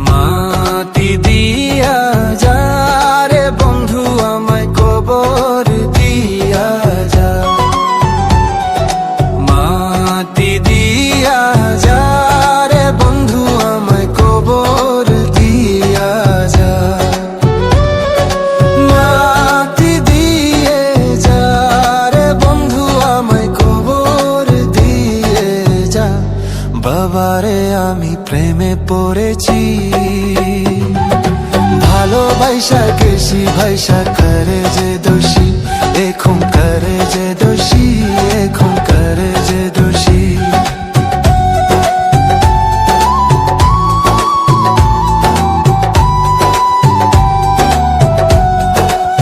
মাটি দিয়া যা রে বন্ধু আমায় কবর দিয়া যা, মাটি দিয়া যা রে বন্ধু আমায় কবর দিয়া যা, মাটি দিয়ে যা রে বন্ধু আমায় কবর দিয়ে যা। বাবারে আমি প্রেমে পড়েছি, ভালোবাসা গেছি ভাইসা করে যে দোষী, এখন করে যে দোষী, এখন